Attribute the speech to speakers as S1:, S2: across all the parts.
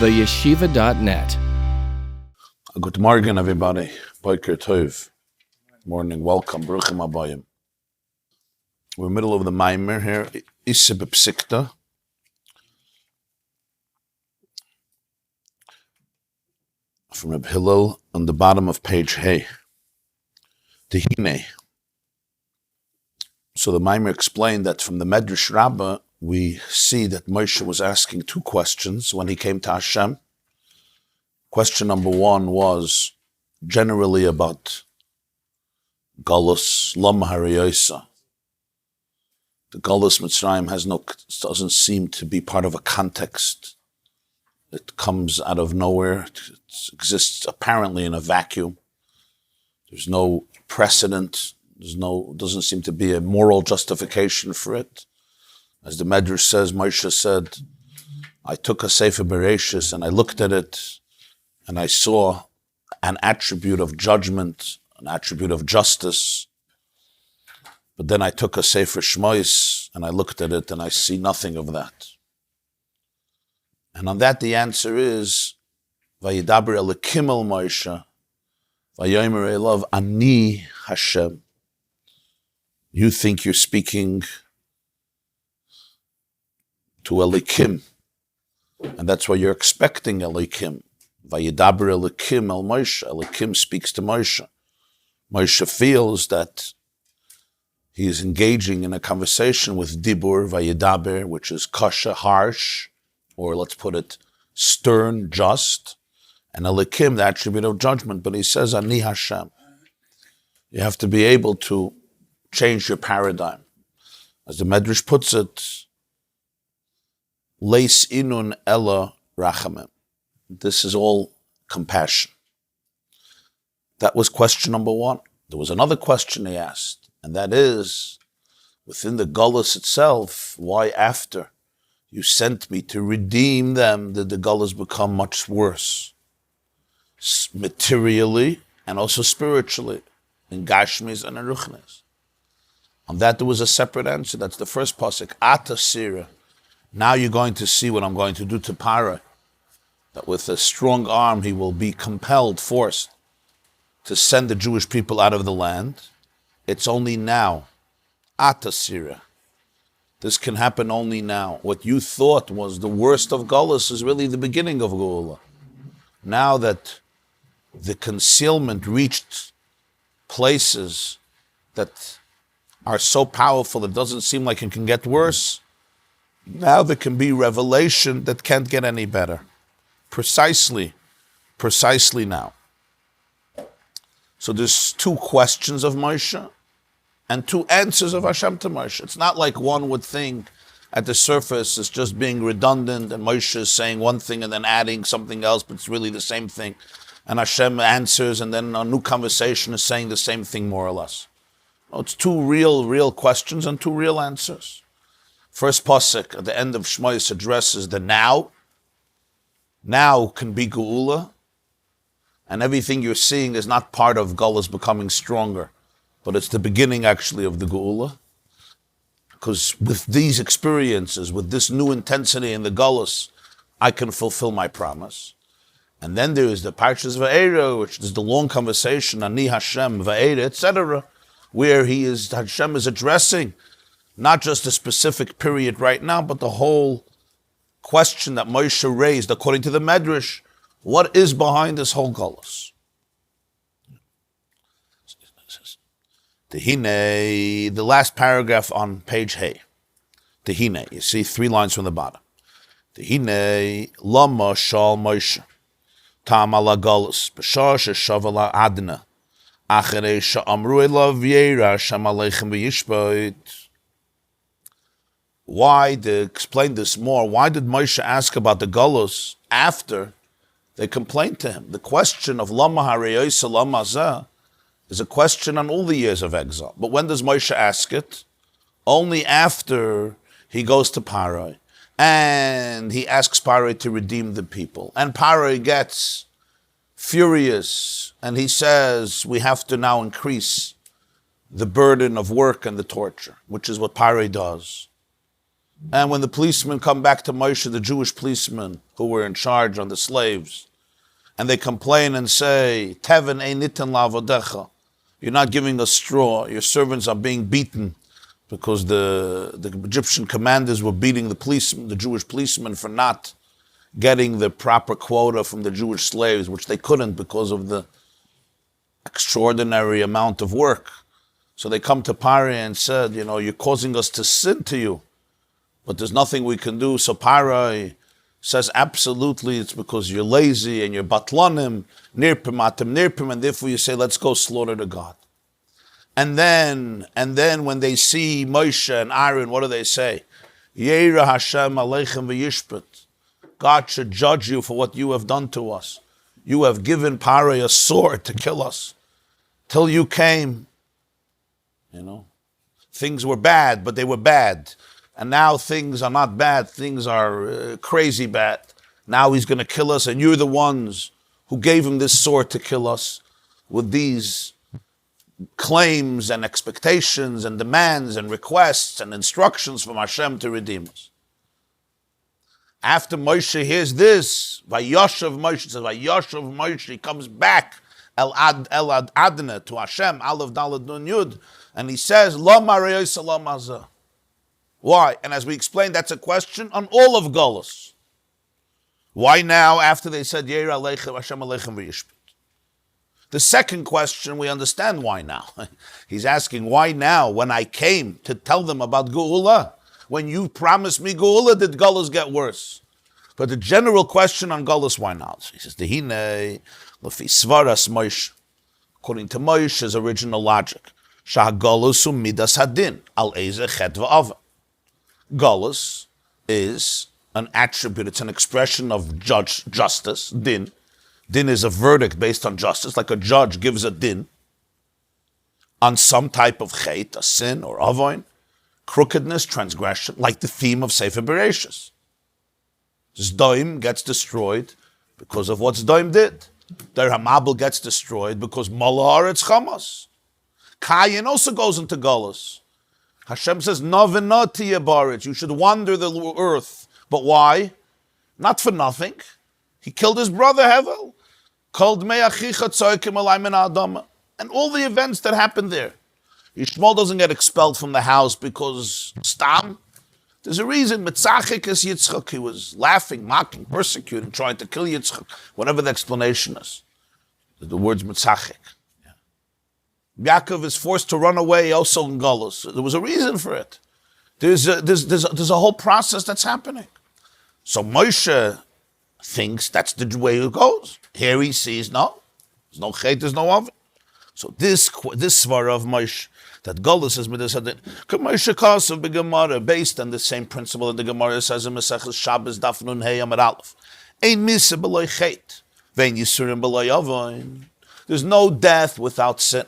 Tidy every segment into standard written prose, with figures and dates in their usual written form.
S1: theyeshiva.net.
S2: Good morning, everybody. Boker Tov. Morning, welcome. Bruchim Abayim. We're in the middle of the Maamar here. Eisa b'psikta. From Rabbi Hillel on the bottom of page Hey. Tehine. So the Maamar explained that from the Medrash Rabbah, we see that Moshe was asking two questions when he came to Hashem. Question number one was generally about Galus Lama Eisa. The Galus Mitzrayim doesn't seem to be part of a context. It comes out of nowhere. It exists apparently in a vacuum. There's no precedent. Doesn't seem to be a moral justification for it. As the Medrash says, Moshe said, I took a Sefer Bereshis and I looked at it and I saw an attribute of judgment, an attribute of justice. But then I took a Sefer Shmois and I looked at it and I see nothing of that. And on that the answer is, Vayidaber Elokim el Moshe, Vayomer Elav Ani Hashem. You think you're speaking to Elokim, and that's why you're expecting Elokim. Vayidaber Elokim el Moshe. Elokim speaks to Moshe. Moshe feels that he is engaging in a conversation with Dibur, Vayidaber, which is kasha, harsh, or let's put it, stern, just, and Elokim, the attribute of judgment. But he says, Ani Hashem. You have to be able to change your paradigm. As the Medrash puts it, Leis inun ella rachamim. This is all compassion. That was question number one. There was another question he asked, and that is, within the Galus itself, why after you sent me to redeem them did the Galus become much worse? Materially and also spiritually, in Gashmis and in Ruchnis. On that there was a separate answer. That's the first pasuk. Ata sira. Now you're going to see what I'm going to do to Paro. That with a strong arm he will be compelled, forced, to send the Jewish people out of the land. It's only now. Ata sira. This can happen only now. What you thought was the worst of Galus is really the beginning of Geula. Now that the concealment reached places that are so powerful it doesn't seem like it can get worse, now there can be revelation that can't get any better. Precisely now. So there's two questions of Moshe and two answers of Hashem to Moshe. It's not like one would think at the surface it's just being redundant and Moshe is saying one thing and then adding something else, but it's really the same thing. And Hashem answers and then a new conversation is saying the same thing more or less. No, it's two real questions and two real answers. First pasuk at the end of Shmois addresses the now. Now can be Geula. And everything you're seeing is not part of Galus becoming stronger, but it's the beginning actually of the Geula. Because with these experiences, with this new intensity in the Galus, I can fulfill my promise. And then there is the Parshas Va'era, which is the long conversation, Ani Hashem, Va'era, etc., where Hashem is addressing not just a specific period right now, but the whole question that Moshe raised, according to the Medrash, what is behind this whole Galus? Tehine, the last paragraph on page Hey. Tehine, you see 3 lines from the bottom. Tehine, Lama Shal Moshe, Tam ala Galus, B'shah Shavala Adna, Acharei Sha'amru Elav Yeira Shem Aleichem V'yishbait. Why, to explain this more, why did Moshe ask about the Galus after they complained to him? The question of Lama Eisa Lama Zeh is a question on all the years of exile. But when does Moshe ask it? Only after he goes to Paro and he asks Paro to redeem the people. And Paro gets furious and he says, we have to now increase the burden of work and the torture, which is what Paro does. And when the policemen come back to Moshe, the Jewish policemen who were in charge on the slaves, and they complain and say, Teven ein nitan la'avodecha, you're not giving us straw, your servants are being beaten, because the Egyptian commanders were beating the Jewish policemen for not getting the proper quota from the Jewish slaves, which they couldn't because of the extraordinary amount of work. So they come to Pari and said, you're causing us to sin to you, but there's nothing we can do. So Pari says, absolutely, it's because you're lazy and you're batlanim, nirpim, atem nirpim, and therefore you say, let's go slaughter the God. And then when they see Moshe and Aaron, what do they say? Yeira Hashem aleichem v'yishpat. God should judge you for what you have done to us. You have given Pari a sword to kill us. Till you came, things were bad, but they were bad. And now things are not bad, things are crazy bad. Now he's going to kill us, and you're the ones who gave him this sword to kill us with these claims and expectations and demands and requests and instructions from Hashem to redeem us. After Moshe hears this, Vayoshav Moshe, says Vayoshav Moshe, he comes back El Adna to Hashem, Aleph Daled Nun Yud, and he says, Lo Marei Salam Azah. Why? And as we explained, that's a question on all of Golus. Why now, after they said, Yeira Aleichem, Hashem Aleichem V'yishpat? The second question, we understand why now. He's asking, why now, when I came to tell them about Geula? When you promised me Geula, did Golus get worse? But the general question on Golus, why now? So he says, Dehine, Lefi Svaras Moshe, according to Moshe's original logic, Shah Golus Midas Hadin, Al Eisa Chet V'Ava. Golus is an attribute, it's an expression of justice, din. Din is a verdict based on justice, like a judge gives a din on some type of chet, a sin or avoin, crookedness, transgression, like the theme of Sefer Bereshis. Zdoim gets destroyed because of what Zdoim did. Der Hamabel gets destroyed because Mala Haaretz Chamas. Kayin also goes into Golus. Hashem says, no v'noti yebaret, you should wander the earth. But why? Not for nothing. He killed his brother Hevel. Called me achicha tzoykim alay min ha'adama. And all the events that happened there. Yishmael doesn't get expelled from the house because Stam. There's a reason. Mitzachik is Yitzchak. He was laughing, mocking, persecuting, trying to kill Yitzchak. Whatever the explanation is. The words Mitzachik. Yaakov is forced to run away also in Golus. There was a reason for it. There's a whole process that's happening. So Moshe thinks that's the way it goes. Here he sees, no, there's no chet, there's no oven. So this svara of Moshe, that Golus is Midas Hadin, Moshe Kasav b'Gemara, based on the same principle that the Gemara says in Maseches Shabbos Daf Nun Hey Amar Aleph. Ein misa b'loy chet, vein yisurim b'loy oven. There's no death without sin.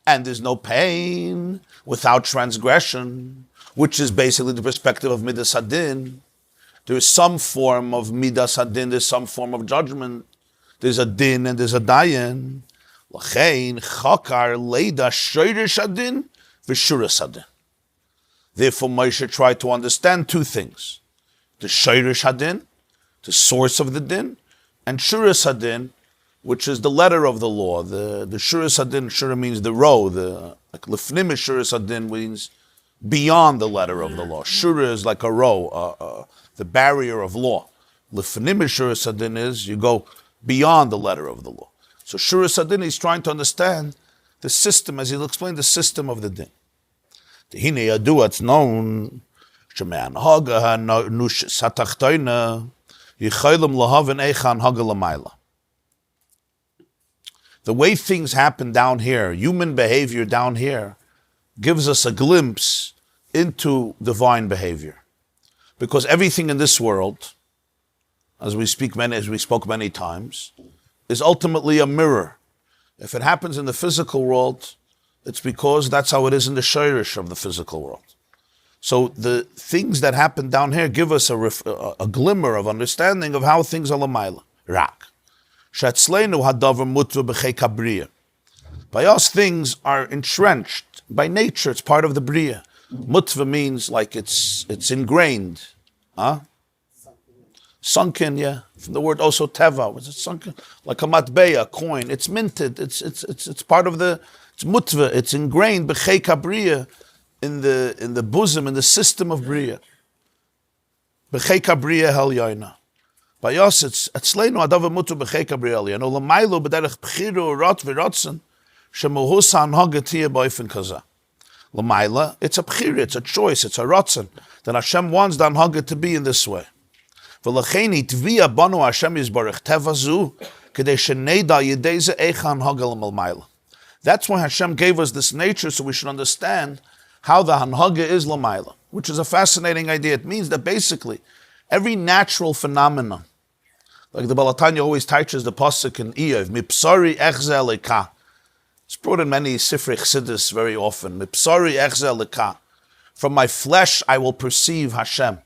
S2: And there's no pain without transgression, which is basically the perspective of Midas Hadin. There is some form of Midas Hadin, there's some form of judgment. There's a din and there's a dayan. L'chein chakar leida shoyrish hadin v'shuras hadin. Therefore, Moshe tried to understand two things. The shoyrish hadin, the source of the din, and shuras hadin, which is the letter of the law. The Shuras Hadin, Shura means the row. Like Lefnim Shuras Hadin means beyond the letter of the law. Shura is like a row, the barrier of law. Lefnim Shuras Hadin is you go beyond the letter of the law. So Shuras Hadin, he's trying to understand the system, as he'll explain the system of the din. The Hine Yadu, it's known, Sheme'an Haga HaNush Satachtoina, Yichaylim Lahavin Eichan Haga Lamayla. The way things happen down here, human behavior down here, gives us a glimpse into divine behavior. Because everything in this world, as we spoke many times, is ultimately a mirror. If it happens in the physical world, it's because that's how it is in the shirish of the physical world. So the things that happen down here give us a glimmer of understanding of how things are l'mayla. Rak. By us, things are entrenched by nature. It's part of the bria. Mutva means like it's ingrained. Huh? Sunken, yeah. From the word also teva, was it sunken? Like a matbeya, a coin. It's minted. It's part of the. It's mutva. It's ingrained b'chei kabriya in the bosom, in the system of bria. B'chei kabriya hel yoina. By us, it's atzleinu adav mutu b'chei kabriya hel yoina. L'maylo b'derech b'chiru rot v'rotzen shemuhus hanhagatiyah b'ofen kaza. L'mayla, it's a b'chir, it's a choice, it's a rotzen that Hashem wants the hanhaga to be in this way. V'lacheni tvia banu Hashem yizbarech tevazu k'dei sheneda yideze echa hanhaga l'malmayla. That's why Hashem gave us this nature, so we should understand how the hanhaga is l'mayla, which is a fascinating idea. It means that basically every natural phenomenon, like the Ballot Anya always teaches the pasuk in Eov, mipsari echze leka. It's brought in many sifrei chassidus very often. Mipsari echze leka. From my flesh I will perceive Hashem.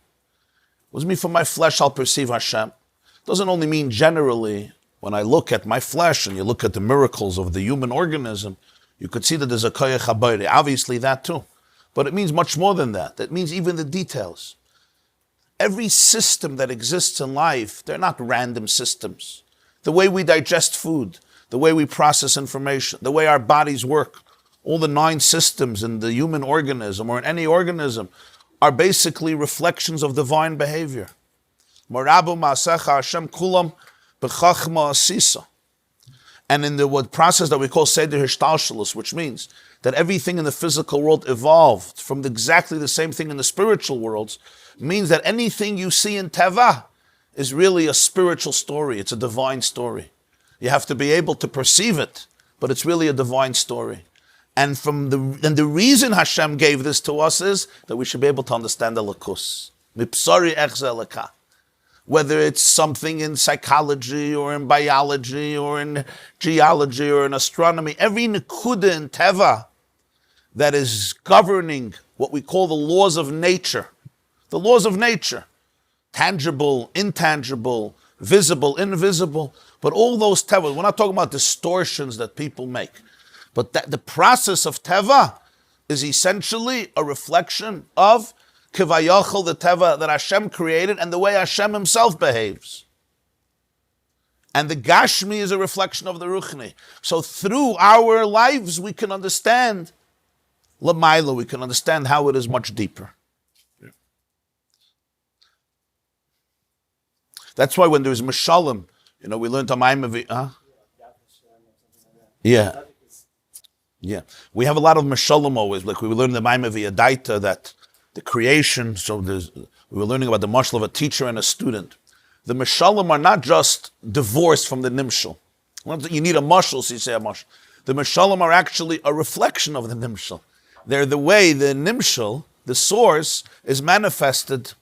S2: What does it mean from my flesh I'll perceive Hashem? It doesn't only mean generally, when I look at my flesh and you look at the miracles of the human organism, you could see that there's a koyach habayri. Obviously that too. But it means much more than that. It means even the details. Every system that exists in life, they're not random systems. The way we digest food, the way we process information, the way our bodies work, all the 9 systems in the human organism or in any organism are basically reflections of divine behavior. Marabu ma'asecha Hashem kulam b'chachma asisa. And in the process that we call Seder Hishtalshalus, which means that everything in the physical world evolved from exactly the same thing in the spiritual worlds, means that anything you see in Teva is really a spiritual story. It's a divine story. You have to be able to perceive it, but it's really a divine story. And the reason Hashem gave this to us is that we should be able to understand the lakus. Mipsari echze leka. Whether it's something in psychology or in biology or in geology or in astronomy, every nekuda in Teva that is governing what we call the laws of nature. The laws of nature. Tangible, intangible, visible, invisible. But all those Teva, we're not talking about distortions that people make. But the process of Teva is essentially a reflection of Kivayachal, the Teva that Hashem created, and the way Hashem himself behaves. And the Gashmi is a reflection of the Ruchni. So through our lives, we can understand Lamaila, we can understand how it is much deeper. That's why when there's Mashalim, we learned Tammuz. Yeah. Yeah. We have a lot of Mashalim always. Like we learned the Maamar Adaita that the creation, we were learning about the mashal of a teacher and a student. The Mashalim are not just divorced from the Nimshal. You need a mashal, so you say a mashal. The Mashalim are actually a reflection of the Nimshal. They're the way the Nimshal, the source, is manifested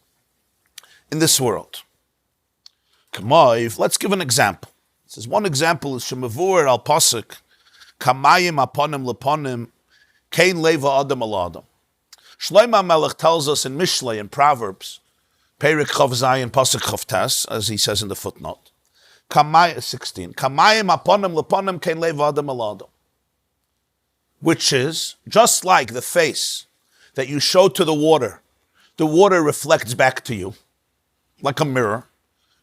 S2: in this world. Let's give an example. This is one example is Shemavur al Pasuk, Kamayim aponim leponim, Kain leva adam al adam. Shlomo Melech tells us in Mishlei, in Proverbs, Perik Chav Zayin Pasuk Chav Tes, as he says in the footnote, 16, Kamayim aponim leponim, Kain leva adam al adam. Which is, just like the face that you show to the water reflects back to you, like a mirror.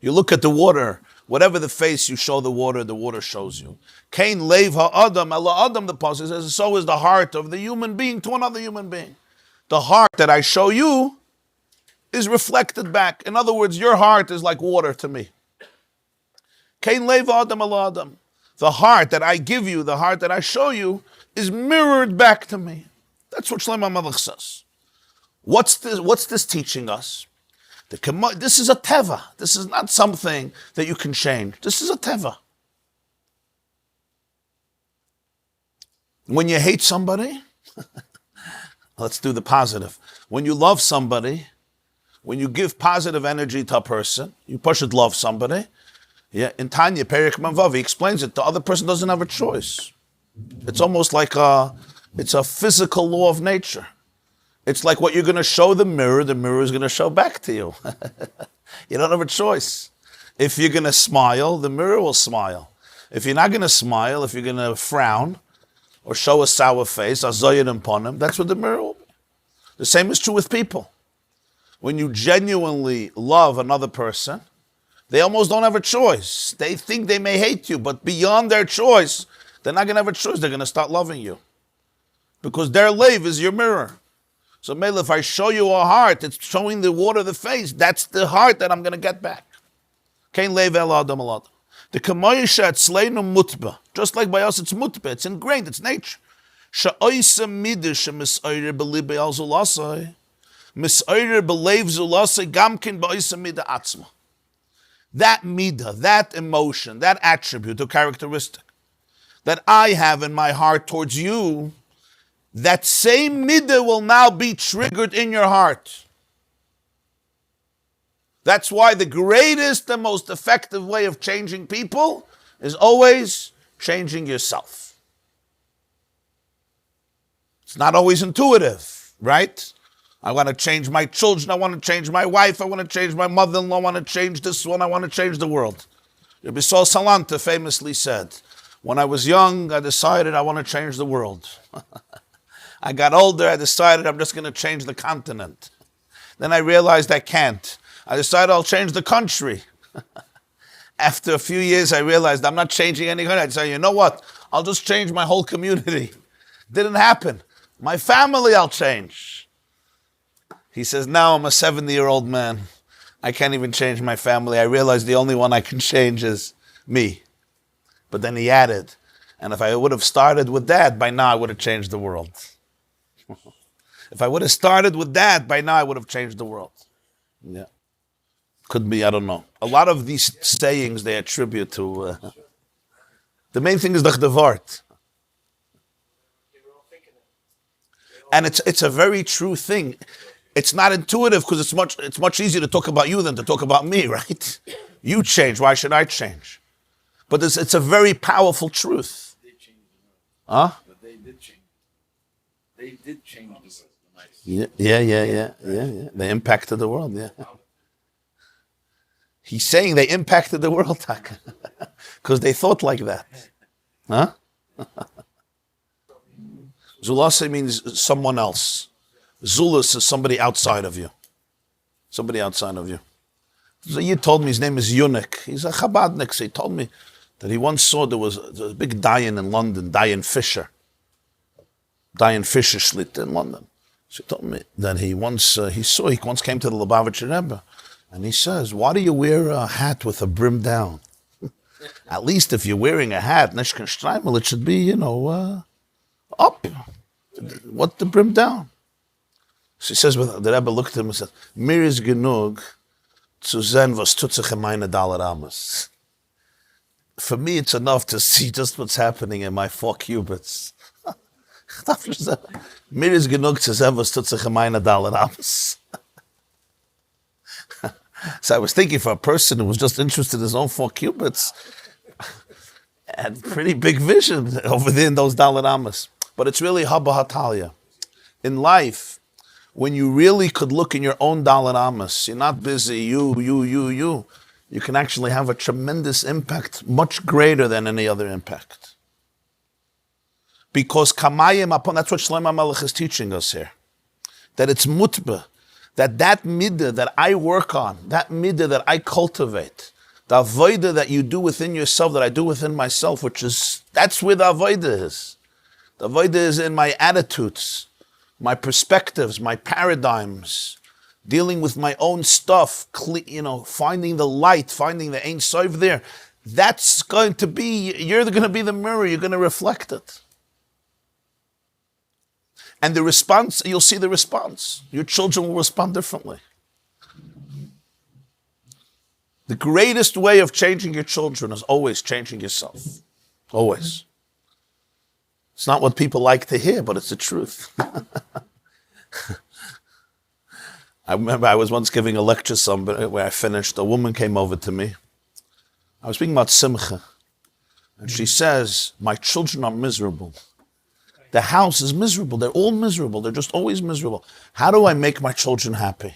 S2: You look at the water, whatever the face you show the water shows you. Kain leiv ha'adam, ala adam, the Pasuk says, so is the heart of the human being to another human being. The heart that I show you is reflected back. In other words, your heart is like water to me. Kain leiv ha'adam, ala adam. The heart that I give you, the heart that I show you, is mirrored back to me. That's what Shlomo Melech says. What's this teaching us? This is a teva. This is not something that you can change. This is a teva. When you hate somebody, let's do the positive. When you love somebody, when you give positive energy to a person, you push it love somebody. Yeah, in Tanya, Perik Manvav, he explains it. The other person doesn't have a choice. It's almost like it's a physical law of nature. It's like what you're going to show the mirror is going to show back to you. You don't have a choice. If you're going to smile, the mirror will smile. If you're not going to smile, if you're going to frown or show a sour face, azoyed upon him, that's what the mirror will be. The same is true with people. When you genuinely love another person, they almost don't have a choice. They think they may hate you, but beyond their choice, they're not going to have a choice. They're going to start loving you. Because their lave is your mirror. So, Mele, if I show you a heart, it's showing the water, the face. That's the heart that I'm going to get back. Kein lave el adam el adam. The Komodo Shot sleinu mutba. Just like by us, it's mutba. It's ingrained. It's nature. Eisa midah shemisayir b'libei al zulasai. Misayir b'leiv zulasai gamkin b'eisa midah atzma. That midah, that emotion, that attribute or characteristic that I have in my heart towards you, that same midah will now be triggered in your heart. That's why the greatest and most effective way of changing people is always changing yourself. It's not always intuitive, right? I want to change my children, I want to change my wife, I want to change my mother-in-law, I want to change this one, I want to change the world. Rabbi Salanta famously said, when I was young, I decided I want to change the world. I got older, I decided I'm just going to change the continent. Then I realized I can't. I decided I'll change the country. After a few years, I realized I'm not changing any country. I decided, you know what? I'll just change my whole community. Didn't happen. My family I'll change. He says, now I'm a 70-year-old man. I can't even change my family. I realized the only one I can change is me. But then he added, and if I would have started with that, by now I would have changed the world. If I would have started with that, by now I would have changed the world. Yeah. Could be, I don't know. A lot of these sayings they attribute to... the main thing is the Wort. And it's a very true thing. It's not intuitive because it's much easier to talk about you than to talk about me, right? You change, why should I change? But it's a very powerful truth. Huh?
S1: But they did change. They did change the world.
S2: Yeah. They impacted the world, yeah. He's saying they impacted the world, Taka, because they thought like that. Huh? Zulase means someone else. Zulus is somebody outside of you. Somebody outside of you. So you told me his name is Yunik. He's a Chabadnik. So he told me that he once saw there was a big Dayan in London, Dayan Fisher. Dayan Fisher Schlitt in London. So he told me that he once came to the Lubavitcher Rebbe, and he says, why do you wear a hat with a brim down? At least if you're wearing a hat, Neshkan Streimel, it should be, up. What the brim down? So he says, the Rebbe looked at him and said, Mir is genug zu sehen, was tut sich in meine $. For me, it's enough to see just what's happening in my 4 cubits. Mir is genug zu sehen, was tut sich in meine $. So I was thinking for a person who was just interested in his own 4 cubits, had pretty big vision over there in those $. But it's really Haba Hatalia. In life, when you really could look in your own $, you're not busy, you can actually have a tremendous impact, much greater than any other impact. Because Kamayim upon, that's what Shlomo Melech is teaching us here. That it's mutbah, that midah that I work on, that midah that I cultivate, the avodah that you do within yourself, that I do within myself, that's where the avodah is. The avodah is in my attitudes, my perspectives, my paradigms, dealing with my own stuff, finding the light, finding the Ein Sof there. That's going to be, you're going to be the mirror, you're going to reflect it. And the response, you'll see the response. Your children will respond differently. The greatest way of changing your children is always changing yourself. Always. It's not what people like to hear, but it's the truth. I remember I was once giving a lecture somewhere where I finished. A woman came over to me. I was speaking about Simcha. And she says, my children are miserable. The house is miserable. They're all miserable. They're just always miserable. How do I make my children happy?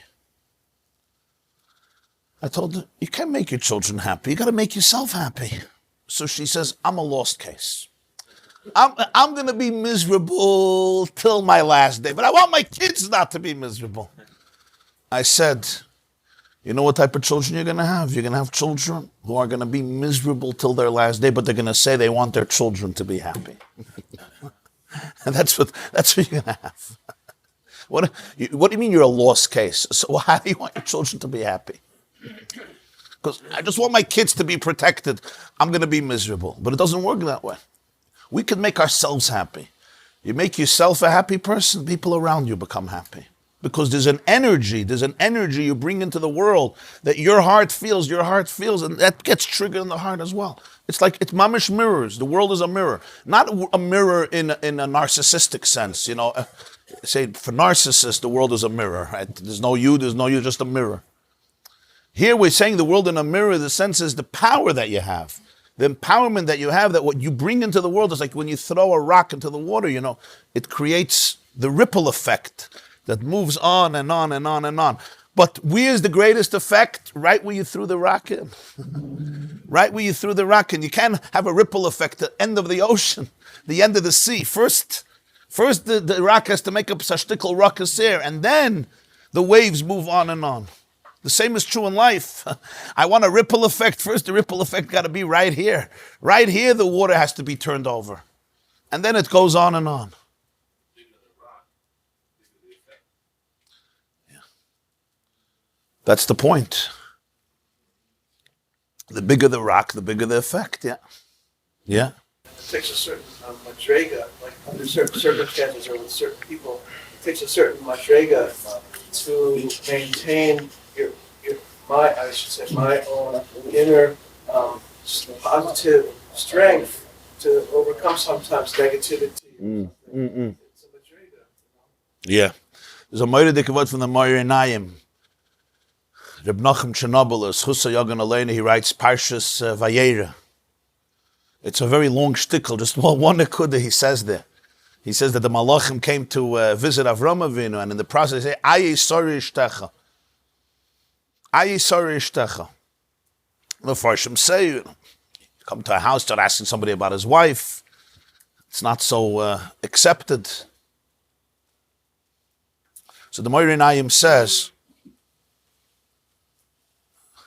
S2: I told her, you can't make your children happy. You got to make yourself happy. So she says, I'm a lost case. I'm going to be miserable till my last day, but I want my kids not to be miserable. I said, you know what type of children you're going to have? You're going to have children who are going to be miserable till their last day, but they're going to say they want their children to be happy. And that's what you're going to have. What do you mean you're a lost case? So how do you want your children to be happy? Because I just want my kids to be protected. I'm going to be miserable. But it doesn't work that way. We can make ourselves happy. You make yourself a happy person, people around you become happy. Because there's an energy you bring into the world that your heart feels, and that gets triggered in the heart as well. It's like, it's mamish mirrors. The world is a mirror. Not a mirror in a narcissistic sense, Say, for narcissists, the world is a mirror, right? There's no you, just a mirror. Here we're saying the world in a mirror, the sense is the power that you have. The empowerment that you have, that what you bring into the world is like when you throw a rock into the water, it creates the ripple effect that moves on and on and on and on. But where's the greatest effect? Right where you threw the rock in. Right where you threw the rock in. You can't have a ripple effect at the end of the ocean, the end of the sea. First the rock has to make up sashtikal ruckus here, and then the waves move on and on. The same is true in life. I want a ripple effect. First, the ripple effect got to be right here. Right here, the water has to be turned over. And then it goes on and on. Yeah. That's the point. The bigger the rock, the bigger the effect. Yeah. Yeah.
S3: It takes a certain madrega, like under certain circumstances or with certain people, it takes a certain madrega to maintain my own inner positive strength to overcome sometimes negativity. It's a madrega.
S2: Yeah. There's a moiridik word from the Moirinayim. Reb Nachum Chernobyl, Chusa Yogan Aleinu, he writes Parshas Vayera. It's a very long shtickle, just one nekuda he says there. He says that the Malachim came to visit Avram Avinu, and in the process they say, Ayi sori ishtecha. Ayi sori ishtecha. The Farshim say, you come to a house, start asking somebody about his wife. It's not so accepted. So the Moirinayim says,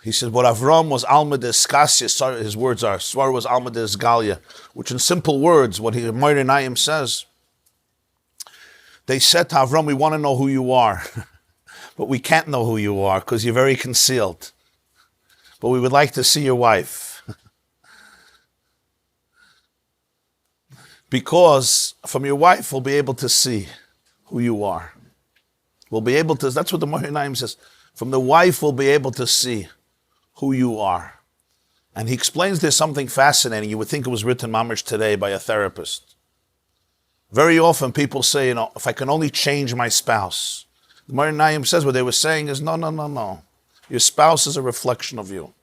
S2: he said, what Avram was Alma de Skasya, his words are, Swar was Alma de Sgalia, which in simple words, what Moirinayim says, they said to Avram, we want to know who you are, but we can't know who you are because you're very concealed. But we would like to see your wife. Because from your wife, we'll be able to see who you are. We'll be able to, that's what the Moirinayim says, from the wife, we'll be able to see who you are. And he explains there's something fascinating. You would think it was written Maamar today by a therapist. Very often people say, if I can only change my spouse. The Moirinayim says what they were saying is, no. Your spouse is a reflection of you.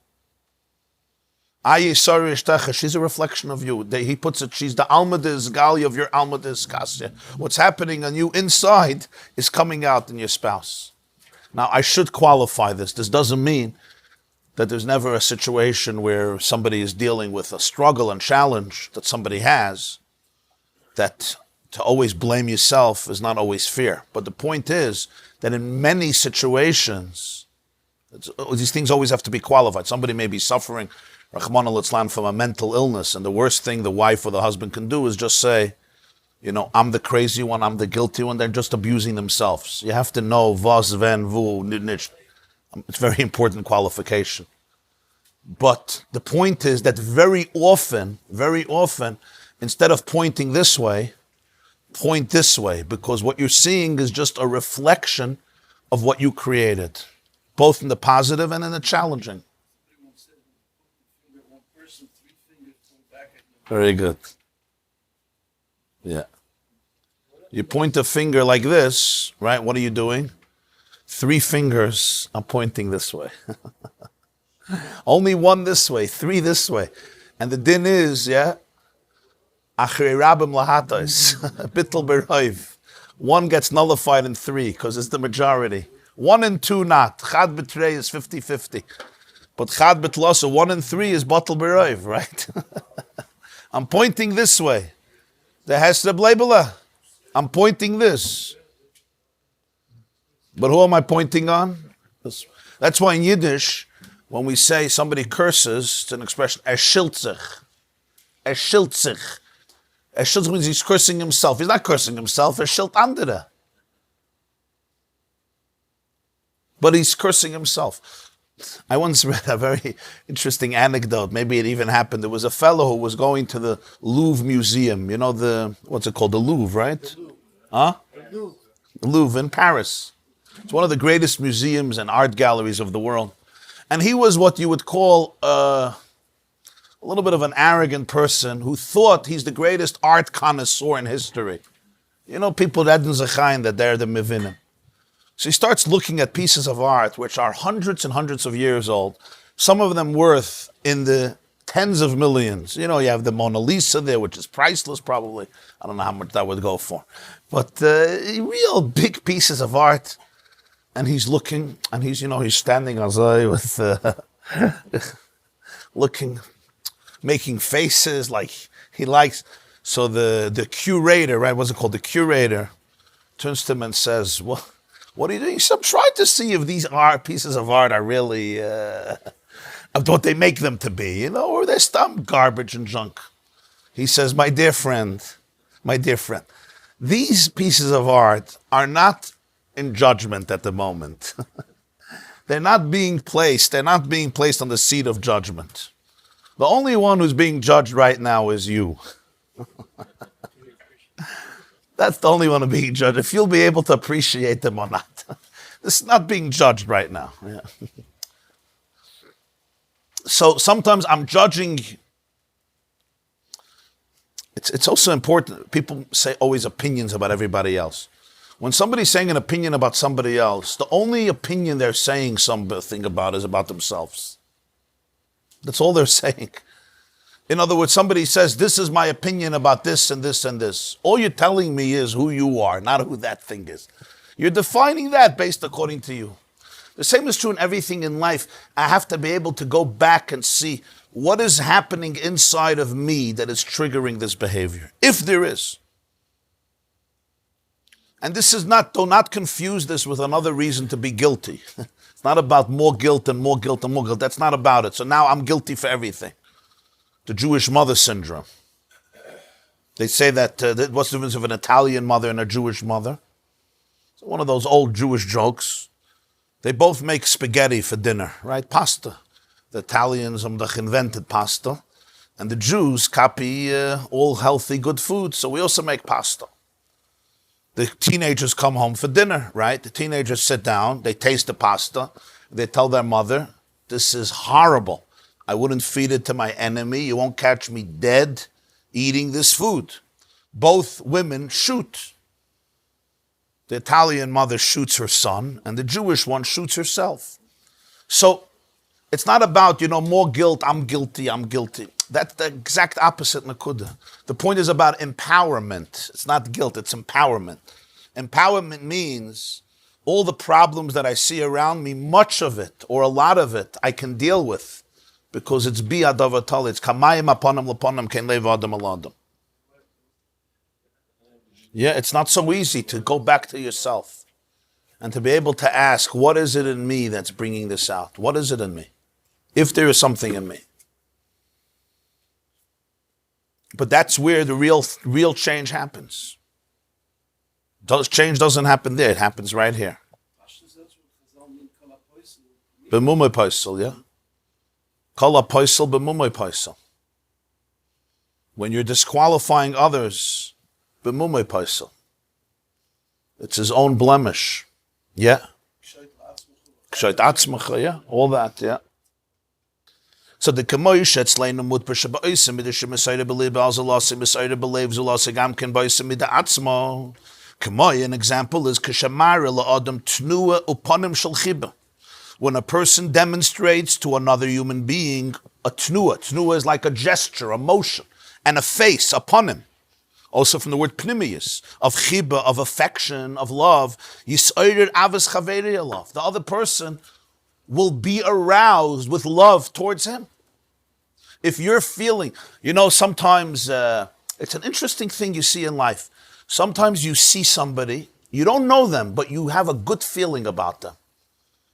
S2: She's a reflection of you. He puts it, she's the Alma de Sgalia of your Alma de Skasya. What's happening on you inside is coming out in your spouse. Now, I should qualify this. This doesn't mean that there's never a situation where somebody is dealing with a struggle and challenge that somebody has, that to always blame yourself is not always fair. But the point is that in many situations, these things always have to be qualified. Somebody may be suffering, Rahman al-Islam, from a mental illness, and the worst thing the wife or the husband can do is just say, I'm the crazy one, I'm the guilty one, they're just abusing themselves. You have to know, was, wenn, wo, nicht. It's a very important qualification. But the point is that very often, instead of pointing this way, point this way, because what you're seeing is just a reflection of what you created, both in the positive and in the challenging. Very good. Yeah. You point a finger like this, right? What are you doing? 3 fingers are pointing this way. Only 1 this way, 3 this way. And the din is, Achrei Rabim lahatos, bittul berhoiv. 1 gets nullified in 3 because it's the majority. 1 and 2 not. Chad betrei is 50-50. But chad betlosa, 1 and 3 is batal berhoiv, right? I'm pointing this way. The Hester Blabela. I'm pointing this. But who am I pointing on? That's why in Yiddish, when we say somebody curses, it's an expression, shiltzich. Shiltzich. Shiltzich means he's cursing himself. He's not cursing himself, shilt andere. But he's cursing himself. I once read a very interesting anecdote. Maybe it even happened. There was a fellow who was going to the Louvre Museum. You know what's it called? The Louvre, right? The Louvre. Huh? The Louvre. The Louvre in Paris. It's one of the greatest museums and art galleries of the world. And he was what you would call a little bit of an arrogant person who thought he's the greatest art connoisseur in history. You know, people that Chaim, that they're the Mevinim. So he starts looking at pieces of art which are hundreds and hundreds of years old, some of them worth in the tens of millions. You know, you have the Mona Lisa there, which is priceless probably. I don't know how much that would go for. But real big pieces of art. And he's looking, and he's standing as I with looking, making faces like he likes. So the curator, right? What's it called? The curator turns to him and says, "Well, what are you doing?" He said, "I'm trying to see if these pieces of art are really what they make them to be, or they're some garbage and junk." He says, my dear friend, these pieces of art are not in judgment at the moment. They're not being placed on the seat of judgment. The only one who's being judged right now is you. That's the only one who's being judged. If you'll be able to appreciate them or not. This is not being judged right now. Yeah. So sometimes I'm judging. It's also important. People say always opinions about everybody else. When somebody's saying an opinion about somebody else, the only opinion they're saying something about is about themselves. That's all they're saying. In other words, somebody says, this is my opinion about this and this and this. All you're telling me is who you are, not who that thing is. You're defining that based according to you. The same is true in everything in life. I have to be able to go back and see what is happening inside of me that is triggering this behavior, if there is. And this is do not confuse this with another reason to be guilty. It's not about more guilt and more guilt and more guilt. That's not about it. So now I'm guilty for everything. The Jewish mother syndrome. They say that, what's the difference of an Italian mother and a Jewish mother? It's one of those old Jewish jokes. They both make spaghetti for dinner, right? Pasta. The Italians invented pasta. And the Jews copy all healthy, good food. So we also make pasta. The teenagers come home for dinner, right? The teenagers sit down, they taste the pasta, they tell their mother, this is horrible. I wouldn't feed it to my enemy. You won't catch me dead eating this food. Both women shoot. The Italian mother shoots her son, and the Jewish one shoots herself. So it's not about, more guilt, I'm guilty. That's the exact opposite nakuda. The point is about empowerment. It's not guilt, it's empowerment. Empowerment means all the problems that I see around me, much of it, or a lot of it, I can deal with. Because it's bi'adavatali, it's kamayim aponim leponim ken lev adam aladam. Yeah, it's not so easy to go back to yourself and to be able to ask, what is it in me that's bringing this out? What is it in me? If there is something in me. But that's where the real change happens. Change doesn't happen there, it happens right here. B'mumay paisel, yeah? Kala paisel b'mumay paisel. When you're disqualifying others, b'mumay paisel. It's his own blemish. Yeah? Kshayt atzmacha, yeah? All that, yeah? So the Komodo Shot slain mut b'sheba Eisa midashem Eisa b'lev alzalasi Eisa b'lev zulasi gamken b'Eisa mida atzmo. Komodo, an example is kashamara la'adam tnua upanim shel chiba. When a person demonstrates to another human being a tnua. Tnua is like a gesture, a motion, and a face upon him. Also from the word pnimius, of chiba, of affection, of love. Yisayir avos chaveri love. The other person will be aroused with love towards him. If you're feeling, sometimes It's an interesting thing you see in life. Sometimes you see somebody, you don't know them, but you have a good feeling about them.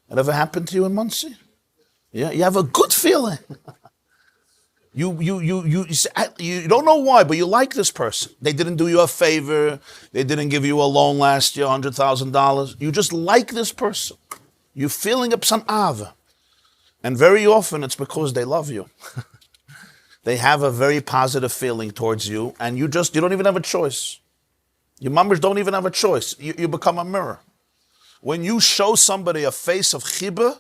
S2: It ever happened to you in Monsey? Yeah, you have a good feeling. You don't know why, but you like this person. They didn't do you a favor. They didn't give you a loan last year, $100,000. You just like this person. You're feeling up some ava. And very often it's because they love you. They have a very positive feeling towards you, and you don't even have a choice. Your mammers don't even have a choice. You become a mirror. When you show somebody a face of chibah,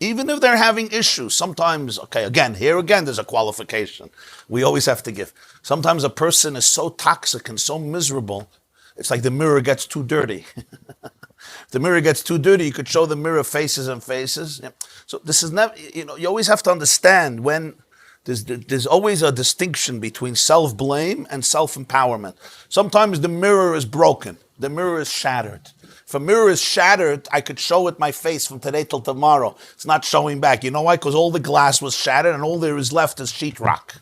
S2: even if they're having issues, sometimes, here again, there's a qualification. We always have to give. Sometimes a person is so toxic and so miserable, it's like the mirror gets too dirty. If the mirror gets too dirty, you could show the mirror faces and faces. So this is never, you always have to understand when there's always a distinction between self-blame and self-empowerment. Sometimes the mirror is broken. The mirror is shattered. If a mirror is shattered, I could show it my face from today till tomorrow. It's not showing back. You know why? Because all the glass was shattered and all there is left is sheetrock.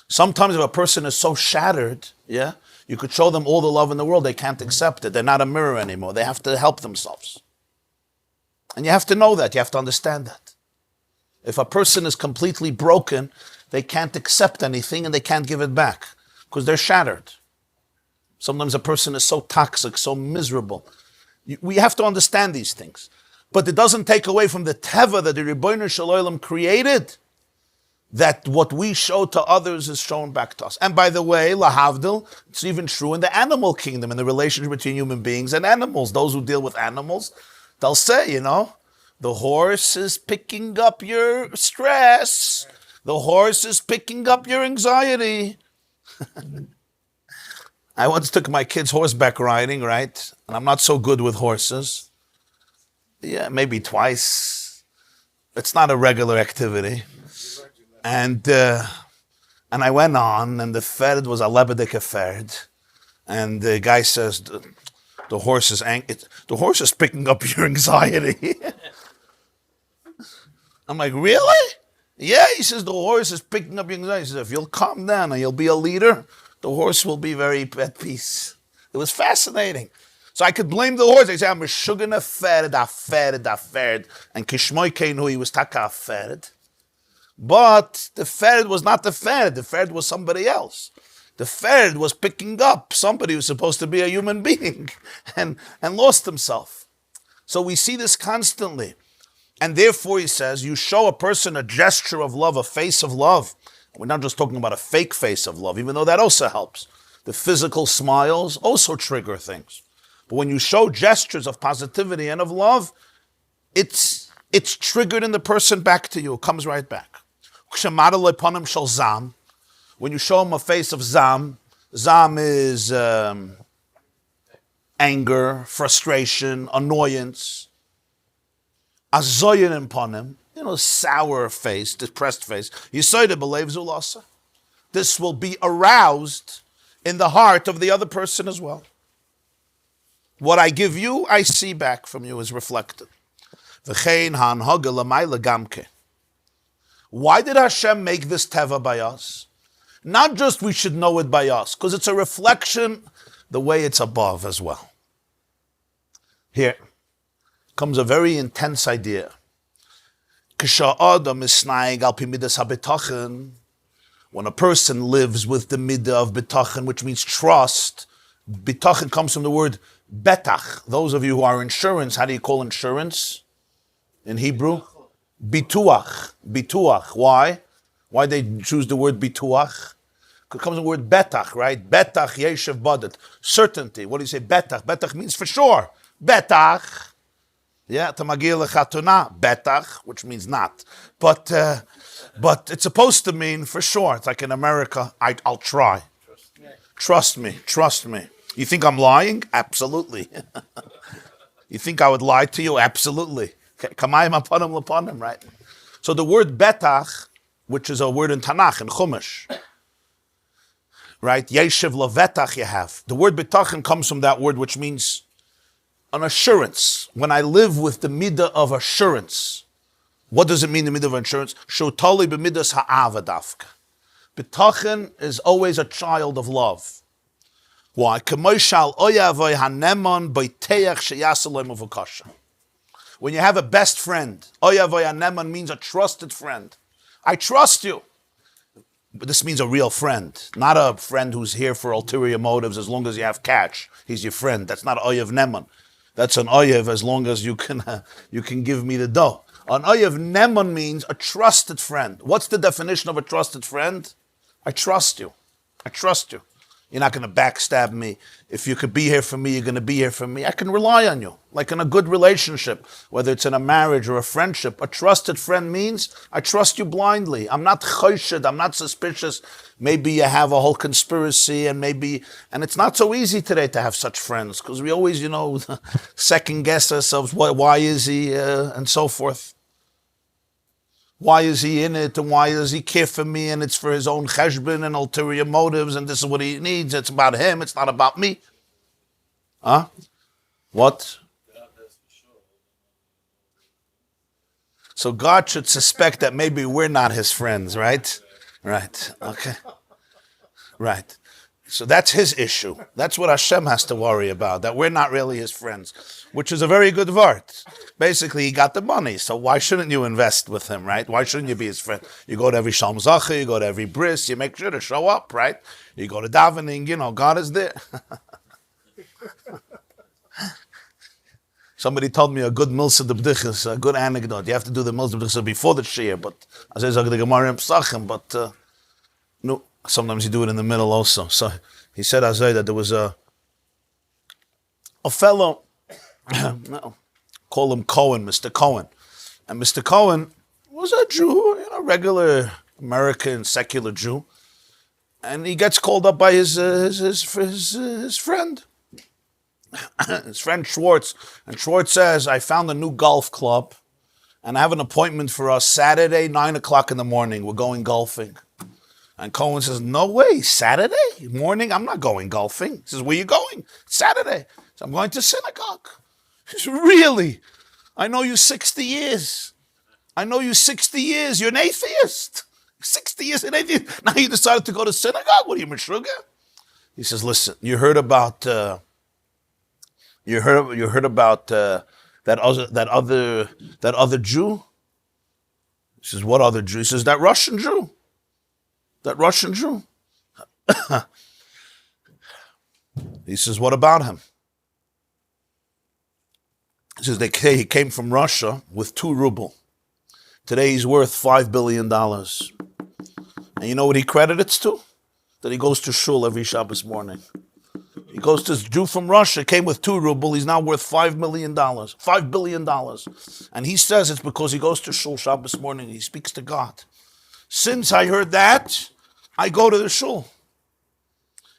S2: Sometimes if a person is so shattered, you could show them all the love in the world. They can't accept it. They're not a mirror anymore. They have to help themselves. And you have to know that. You have to understand that. If a person is completely broken, they can't accept anything and they can't give it back because they're shattered. Sometimes a person is so toxic, so miserable. We have to understand these things. But it doesn't take away from the teva that the Ribbono Shel Olam created, that what we show to others is shown back to us. And by the way, lahavdil, it's even true in the animal kingdom, in the relationship between human beings and animals. Those who deal with animals, they'll say, the horse is picking up your stress. The horse is picking up your anxiety. I once took my kids horseback riding, right? And I'm not so good with horses. Yeah, maybe twice. It's not a regular activity. And I went on, and the ferd was a lebedike ferd. And the guy says, the horse is picking up your anxiety. I'm like, really? Yeah, he says, the horse is picking up your anxiety. He says, if you'll calm down and you'll be a leader, the horse will be very at peace. It was fascinating. So I could blame the horse. I say, I'm a shugana ferd, and kishmoy keinu, he was taka ferd. But the ferd was not the ferd. The ferd was somebody else. The ferd was picking up somebody who was supposed to be a human being and lost himself. So we see this constantly. And therefore, he says, you show a person a gesture of love, a face of love. We're not just talking about a fake face of love, even though that also helps. The physical smiles also trigger things. But when you show gestures of positivity and of love, it's triggered in the person back to you. It comes right back. When you show him a face of zam is anger, frustration, annoyance. Azoyin upon him, sour face, depressed face. This will be aroused in the heart of the other person as well. What I give you, I see back from you is reflected. Why did Hashem make this teva by us? Not just we should know it by us, because it's a reflection the way it's above as well. Here comes a very intense idea. When a person lives with the midah of bitachon, which means trust, bitachon comes from the word betach. Those of you who are insurance, how do you call insurance in Hebrew? Bituach. Bituach. Why? Why they choose the word bituach? It comes from the word betach, right? Betach yeshev badet. Certainty. What do you say? Betach. Betach means for sure. Betach. Yeah, tamagir lechatuna, betach, which means not. But it's supposed to mean for sure. It's like in America, I'll try. Trust me. You think I'm lying? Absolutely. You think I would lie to you? Absolutely. Kamayim aponim leponim, right? So the word betach, which is a word in Tanakh, in Chumash, right? Yeshiv levetach you have. The word bitachon comes from that word, which means an assurance. When I live with the midah of assurance, what does it mean, the midah of assurance? Shotali b'midas ha'ava dafka. Bitachon is always a child of love. Why? When you have a best friend, oyavoy haneman means a trusted friend. I trust you. But this means a real friend, not a friend who's here for ulterior motives as long as you have cash. He's your friend. That's not oyev neman. That's an oyev as long as you can give me the dough. An oyev neman means a trusted friend. What's the definition of a trusted friend? I trust you. I trust you. You're not going to backstab me. If you could be here for me, you're going to be here for me. I can rely on you. Like in a good relationship, whether it's in a marriage or a friendship, a trusted friend means I trust you blindly. I'm not choshed. I'm not suspicious. Maybe you have a whole conspiracy and it's not so easy today to have such friends because we always, second guess ourselves. Why is he, and so forth. Why is he in it and why does he care for me and it's for his own cheshbon and ulterior motives and this is what he needs. It's about him. It's not about me. Huh? What? So God should suspect that maybe we're not his friends, right? Right. Okay. Right. So that's his issue. That's what Hashem has to worry about, that we're not really his friends, which is a very good vart. Basically, he got the money, so why shouldn't you invest with him, right? Why shouldn't you be his friend? You go to every Shalom Zacha, you go to every bris, you make sure to show up, right? You go to davening, God is there. Somebody told me a good milsa de b'dichas, a good anecdote. You have to do the milsa de b'dichas before the shir, but as I say, the Gemara in Pesachim, but no. Sometimes you do it in the middle also. So he said, Azay, that there was a fellow, no, call him Cohen, Mr. Cohen. And Mr. Cohen was a Jew, regular American secular Jew. And he gets called up by his friend. His friend Schwartz. And Schwartz says, I found a new golf club and I have an appointment for us Saturday, 9 o'clock in the morning. We're going golfing. And Cohen says, no way, Saturday morning? I'm not going golfing. He says, where are you going? Saturday. So I'm going to synagogue. He says, really? I know you 60 years. You're an atheist. 60 years an atheist. Now you decided to go to synagogue? What are you, Meshuggah? He says, listen, you heard about that other Jew? He says, what other Jew? He says, that Russian Jew. That Russian Jew. He says, what about him? He says, he came from Russia with 2 ruble. Today he's worth $5 billion. And you know what he credits to? That he goes to Shul every Shabbos morning. He goes to this Jew from Russia, came with 2 ruble, he's now worth $5 million. $5 billion. And he says it's because he goes to Shul Shabbos morning, he speaks to God. Since I heard that, I go to the shul.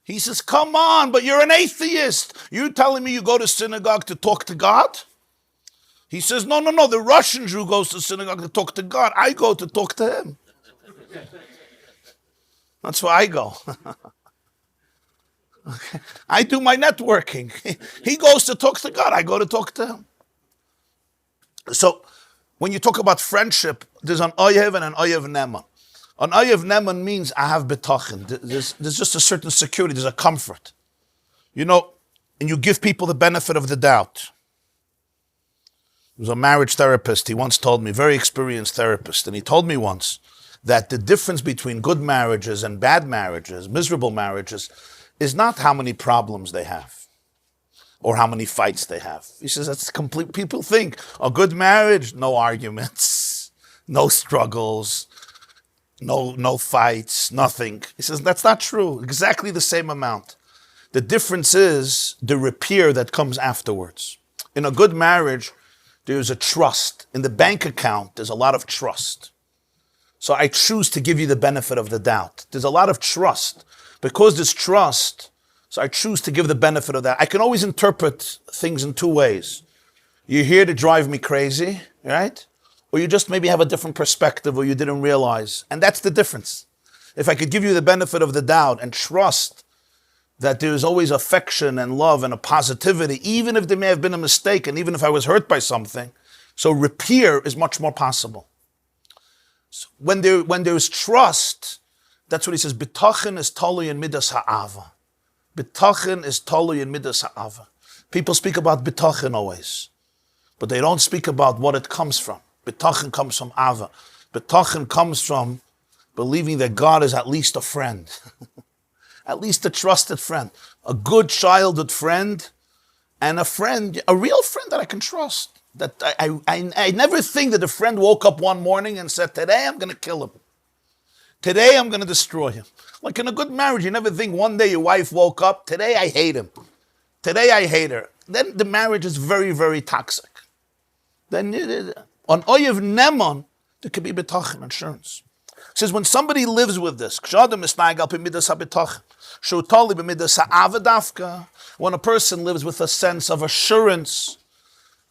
S2: He says, come on, but you're an atheist. You're telling me you go to synagogue to talk to God? He says, no, the Russian Jew goes to synagogue to talk to God. I go to talk to him. That's where I go. Okay. I do my networking. He goes to talk to God. I go to talk to him. So when you talk about friendship, there's an oyev and an oyev neman. An oyev neman means I have betachin. There's just a certain security, there's a comfort. And you give people the benefit of the doubt. There was a marriage therapist, he once told me, very experienced therapist, and he told me once that the difference between good marriages and bad marriages, miserable marriages, is not how many problems they have or how many fights they have. He says that's complete. People think a good marriage, no arguments, no struggles, no fights, nothing. He says that's not true. Exactly the same amount. The difference is the repair that comes afterwards. In a good marriage, there's a trust. In the bank account, there's a lot of trust. So I choose to give you the benefit of the doubt. There's a lot of trust. Because there's trust, so I choose to give the benefit of that. I can always interpret things in 2 ways. You're here to drive me crazy, right? Or you just maybe have a different perspective or you didn't realize. And that's the difference. If I could give you the benefit of the doubt and trust that there's always affection and love and a positivity, even if there may have been a mistake and even if I was hurt by something, so repair is much more possible. So when there's trust, That's what he says. Bitachon is tolui in midas ha'ava. Bitachon is tolui in midas ha'ava. People speak about bitachon always, but they don't speak about what it comes from. Bitachon comes from ava. Bitachon comes from believing that God is at least a friend, at least a trusted friend, a good childhood friend, and a friend, a real friend that I can trust. That I never think that a friend woke up one morning and said, today I'm going to kill him. Today I'm going to destroy him. Like in a good marriage, you never think one day your wife woke up, today I hate him. Today I hate her. Then the marriage is very, very toxic. Then on Oyev Nemon, there could be bitachon, insurance. It says when somebody lives with this, when a person lives with a sense of assurance,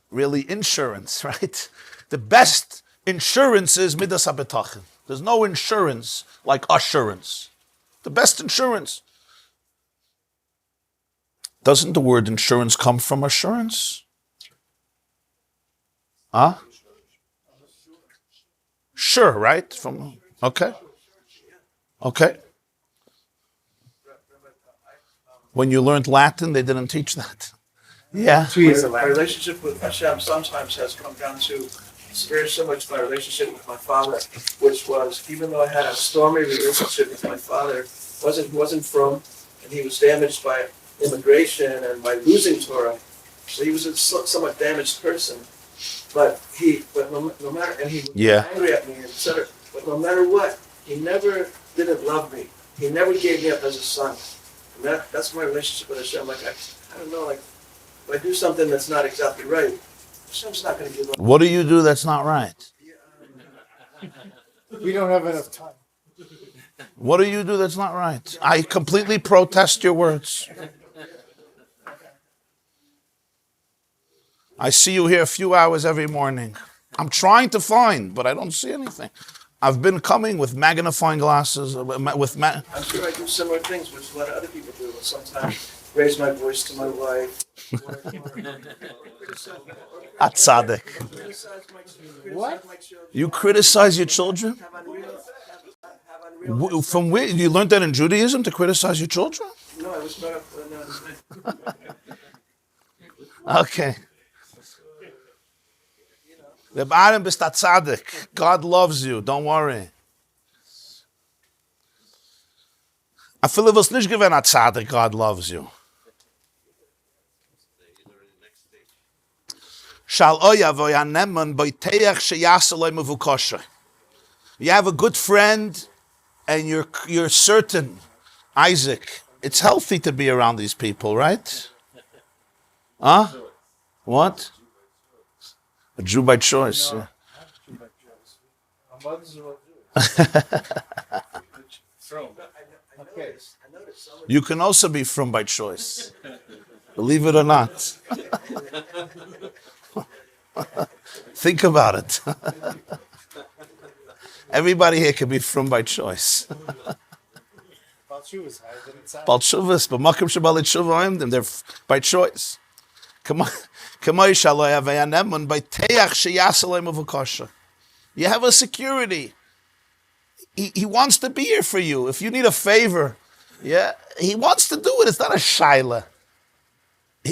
S2: really insurance, right? The best insurance is midas habitachon. There's no insurance like assurance. The best insurance. Doesn't the word insurance come from assurance? Huh? Sure, right? Okay. When you learned Latin, they didn't teach that. Yeah.
S3: My relationship with Hashem sometimes has come down to very similar to my relationship with my father, which was, even though I had a stormy relationship with my father, wasn't from, and he was damaged by immigration and by losing Torah. So he was a somewhat damaged person. But no matter, and he was angry at me, etc. But no matter what, he never didn't love me. He never gave me up as a son. And that's my relationship with Hashem. Like I don't know, like if I do something that's not exactly right, Hashem's not going to give up.
S2: What do you do that's not right?
S4: We don't have enough time.
S2: What do you do that's not right? I completely protest your words. I see you here a few hours every morning. I'm trying to find, but I don't see anything. I've been coming with magnifying glasses.
S3: I'm sure I do similar things, which a lot of other people do. Sometimes raise my voice to my wife.
S2: At tzaddik.
S3: What?
S2: You criticize your children? From where? You learned that in Judaism, to criticize your children?
S3: No, I was brought up.
S2: Okay. God loves you, don't worry. I feel it was nicht gewesen at tzaddik, God loves you. You have a good friend and you're certain, Isaac, it's healthy to be around these people, right? Huh? What? A Jew by choice. Yeah. You can also be from by choice. Believe it or not. Think about it. Everybody here can be from by choice. Balshuvas, but Makim Shabbalit Shuvah, they're by choice. Come on. You have a security. He wants to be here for you. If you need a favor, he wants to do it. It's not a shaila.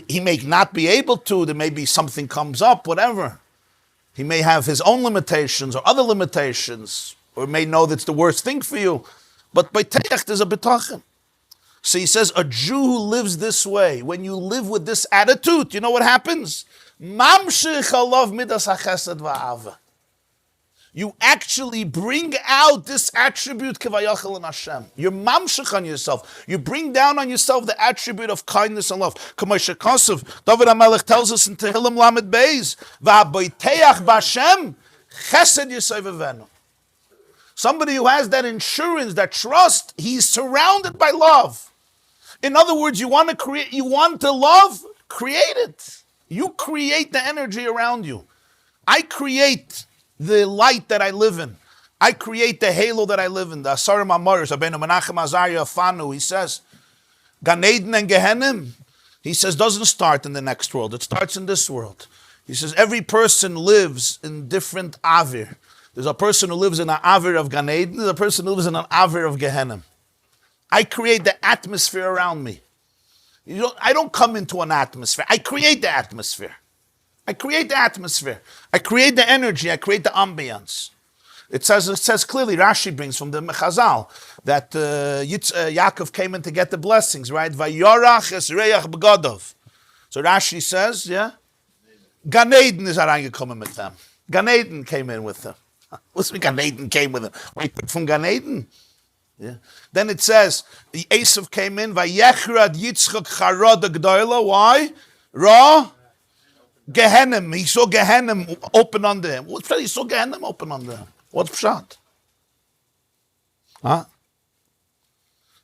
S2: He may not be able to. There may be something comes up, whatever. He may have his own limitations or other limitations, or may know that's the worst thing for you. But by teach, there's a bitachon. So he says, a Jew who lives this way, when you live with this attitude, you know what happens? Mamshich alav midas hachesed va'ava. You actually bring out this attribute kevayachal in Hashem. You're mamshich on yourself. You bring down on yourself the attribute of kindness and love. Kamei shekasuv, David HaMelech tells us in Tehillim Lamed Beis, va'boiteach b'Hashem chesed yisay v'venu. Somebody who has that insurance, that trust, he's surrounded by love. In other words, you want to love, create it. You create the energy around you. I create the light that I live in. I create the halo that I live in. The Asar Maamar, Rabbeinu Menachem Azariah Afanu, he says, GaN Eden and Gehenim, he says, doesn't start in the next world. It starts in this world. He says, every person lives in different avir. There's a person who lives in an avir of GaN Eden. There's a person who lives in an avir of Gehenna. I create the atmosphere around me. I don't come into an atmosphere. I create the atmosphere. I create the atmosphere. I create the energy. I create the ambience. It says clearly, Rashi brings from the Mechazal, that Yaakov came in to get the blessings, right? Vayorach es reach begodov. So Rashi says, yeah, GaN Eden is coming with them. GaN Eden came in with them. What's GaN Eden came with them? Wait, from GaN Eden? Yeah. Then it says, the Eisa came in, Vayechrad Yitzchak Charod Gdoila. Why? Ra? Gehenna. He saw Gehenna open under him. What's that? He saw Gehenna open under him. What's pshat? Huh?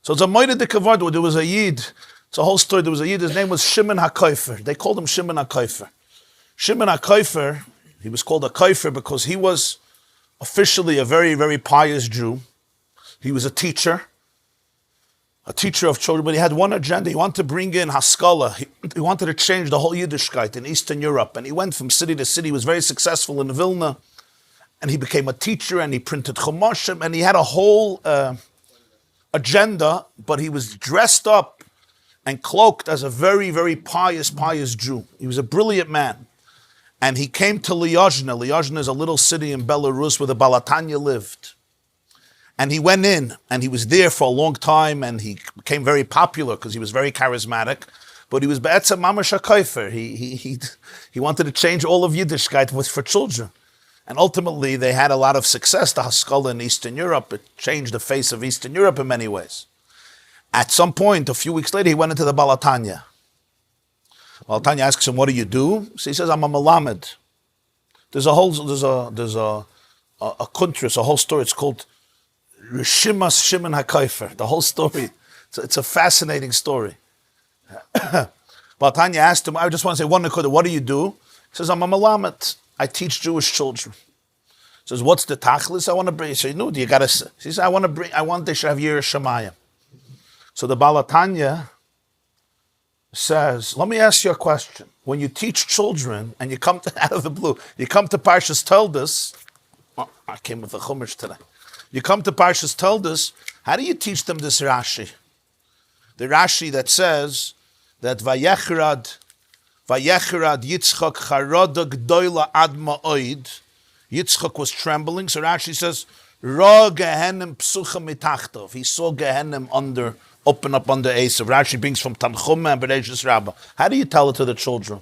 S2: So it's a moide de kavod. There was a yid. It's a whole story. There was a yid. His name was Shimon Hach. They called him Shimon Hach. Shimon Hach, he was called a kaifer because he was officially a very, very pious Jew. He was a teacher of children, but he had one agenda. He wanted to bring in Haskalah. He wanted to change the whole Yiddishkeit in Eastern Europe. And he went from city to city. He was very successful in Vilna. And he became a teacher, and he printed Chumoshim, and he had a whole agenda, but he was dressed up and cloaked as a very, very pious Jew. He was a brilliant man. And he came to Lyozhna. Lyozhna is a little city in Belarus where the Ballot Anya lived. And he went in, and he was there for a long time, and he became very popular because he was very charismatic. But he was Be'etza Maamar Shakaifer. He wanted to change all of Yiddishkeit for children. And ultimately, they had a lot of success. The Haskalah in Eastern Europe, it changed the face of Eastern Europe in many ways. At some point, a few weeks later, he went into the Ballot Anya. Ballot Anya asks him, "What do you do?" So he says, "I'm a Melamed." There's a kuntris, a whole story. It's called Rishimas Shimon Hach. The whole story. It's a fascinating story. Ballot Anya asked him, "I just want to say one nekuda. What do you do?" He says, "I'm a Melamed. I teach Jewish children." He says, "What's the tachlis I want to bring?" He says, "No, you got to." He says, I want they should have Yiras Shamayim. So the Ballot Anya says, "Let me ask you a question. When you teach children and you come to, out of the blue, you come to Parshas Teldos, I came with the Chumash today. You come to Parshas Teldos, how do you teach them this Rashi? The Rashi that says that Vayechrad Yitzchak Charada Gdoila Ad Ma'oid. Yitzchak was trembling. So Rashi says, Ra Gehenim Psucha Mitachtov. He saw Gehenim open up under Eisa. Rashi brings from Tanchum and Bereshis Rabbah. How do you tell it to the children?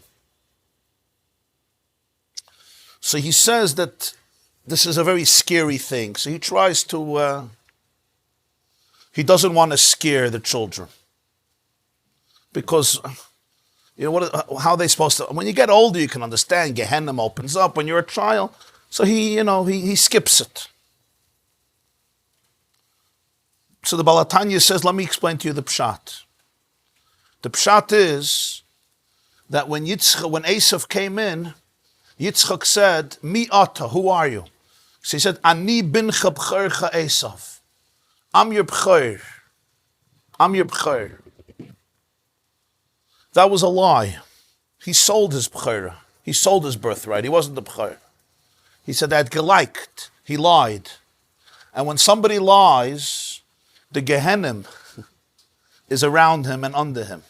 S2: So he says that this is a very scary thing. So he tries to, he doesn't want to scare the children. Because, you know, how are they supposed to, when you get older, you can understand, Gehenna opens up when you're a child. So he skips it. So the Ballot Anya says, let me explain to you the pshat. The pshat is that when Esav came in, Yitzchak said, Mi ata, who are you? So he said, Ani bincha b'chercha Esav. I'm your b'cher. I'm your b'cher. That was a lie. He sold his b'cher. He sold his birthright. He wasn't the b'cher. He said that geliked. He lied. And when somebody lies, the Gehenim is around him and under him.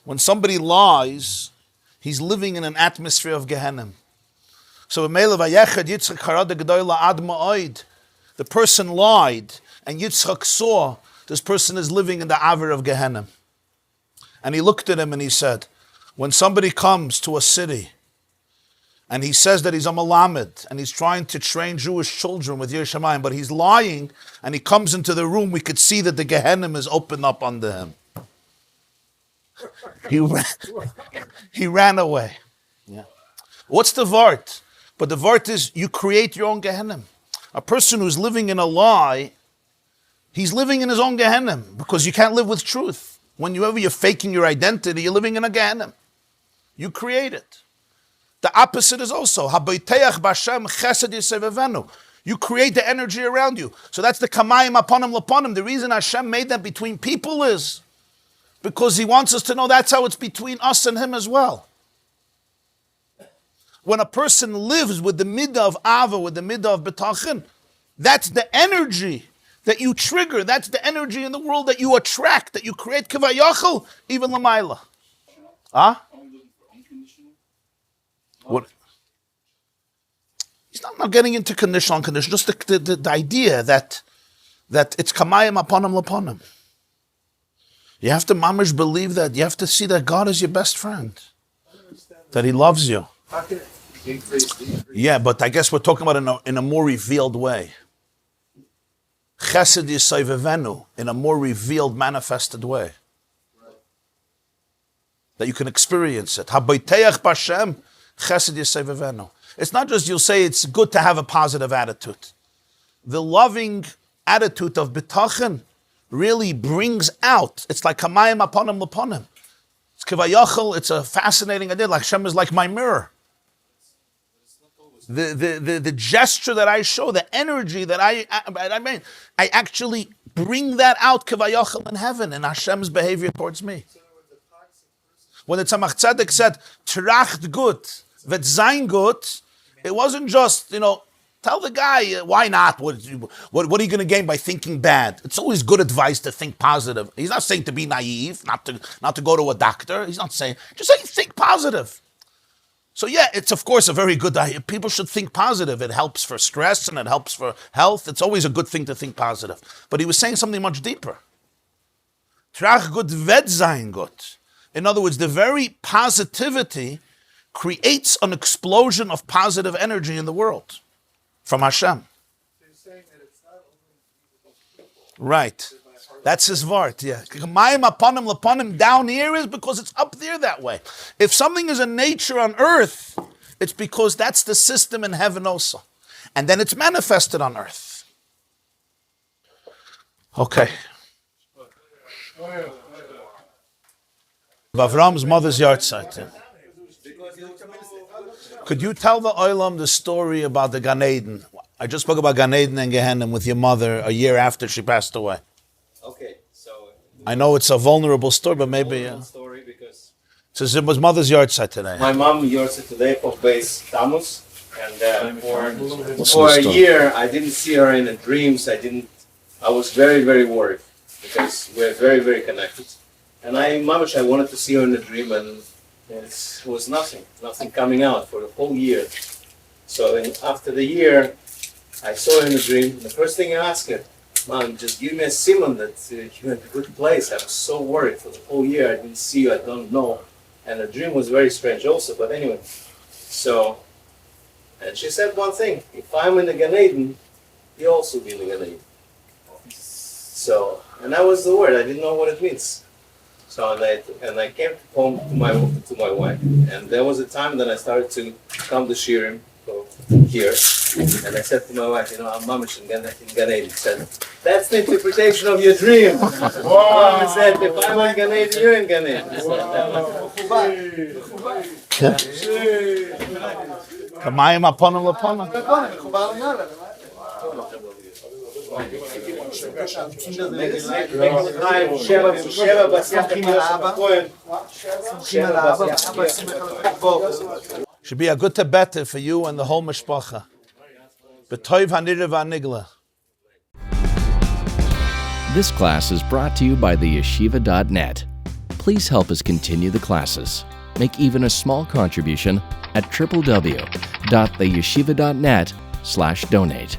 S2: When somebody lies, he's living in an atmosphere of Gehenim. So the person lied, and Yitzchak saw this person is living in the Avir of Gehenim. And he looked at him and he said, when somebody comes to a city and he says that he's a Melamed and he's trying to train Jewish children with Yiras Shamayim, but he's lying and he comes into the room, we could see that the Gehenim is open up under him. He ran away. Yeah. What's the vart? But the vart is you create your own Gehenim. A person who's living in a lie, he's living in his own Gehenim because you can't live with truth. Whenever you're faking your identity, you're living in a Gehenim. You create it. The opposite is also, you create the energy around you. So that's the kamayim aponim laponim. The reason Hashem made that between people is because He wants us to know that's how it's between us and Him as well. when a person lives with the midah of ava, with the midah of betachin, that's the energy that you trigger. That's the energy in the world that you attract, that you create kivayachal, even lamaila. Huh? What? He's not getting into conditional, unconditional. Just the idea that it's kamayim upon him. You have to mamish believe that. You have to see that God is your best friend, that He loves you. Yeah, but I guess we're talking about in a more revealed way. Chesed yisayvevenu, in a more revealed, manifested way. That you can experience it. Habayteach b'Hashem, chesed yisayvevenu. It's not just you'll say it's good to have a positive attitude. The loving attitude of bitachon really brings out. It's like kamayim upon him. It's kivayachal. It's a fascinating idea. Like Hashem is like my mirror. The gesture that I show, the energy that I actually bring that out kivayachal in heaven in Hashem's behavior towards me. When the Tzemach Tzedek said tracht gut, vet sein gut, it wasn't just tell the guy why not. What are you going to gain by thinking bad? It's always good advice to think positive. He's not saying to be naive, not to go to a doctor. He's not saying, just saying think positive. So yeah, it's of course a very good idea. People should think positive. It helps for stress and it helps for health. It's always a good thing to think positive. But he was saying something much deeper. Trach gut vet sein gut. In other words, the very positivity creates an explosion of positive energy in the world from Hashem.
S3: So you're saying that it's not only
S2: right. That's his vart, yeah. Kamayim upon him down here is because it's up there that way. If something is a nature on earth, it's because that's the system in heaven also. And then it's manifested on earth. Okay. Avram's mother's yahrzeit. Could you tell the Olam the story about the GaN Eden? I just spoke about GaN Eden and Gehenna with your mother a year after she passed away.
S4: Okay, so
S2: I know it's a vulnerable story, but maybe
S4: story because
S2: so it was mother's yahrzeit today.
S4: my mom yahrzeit today for base Tammuz, and
S2: What's
S4: for
S2: the
S4: a
S2: story?
S4: year I didn't see her in the dreams. I was very, very worried because we're very, very connected. And I wanted to see her in the dream, and it was nothing coming out for the whole year. So after the year, I saw her in the dream. And the first thing I asked her, Mom, just give me a simon that you're in a good place. I was so worried for the whole year. I didn't see you. I don't know. And the dream was very strange also. But anyway, and she said one thing. If I'm in the GaN Eden, you also be in the GaN Eden. So, and that was the word. I didn't know what it means. So and I came home to my wife, and there was a time that I started to come to Shirim here, and I said to my wife, I'm mamish in GaN Eden. She said, that's the interpretation of your dream. Mom said, if I'm in GaN Eden, you're in GaN Eden.
S2: Kamayim upon him. Should be a good Betta for you and the whole mishpacha. B'toiv hanira v'anigla.
S5: This class is brought to you by theyeshiva.net. Please help us continue the classes. Make even a small contribution at www.theyeshiva.net/donate.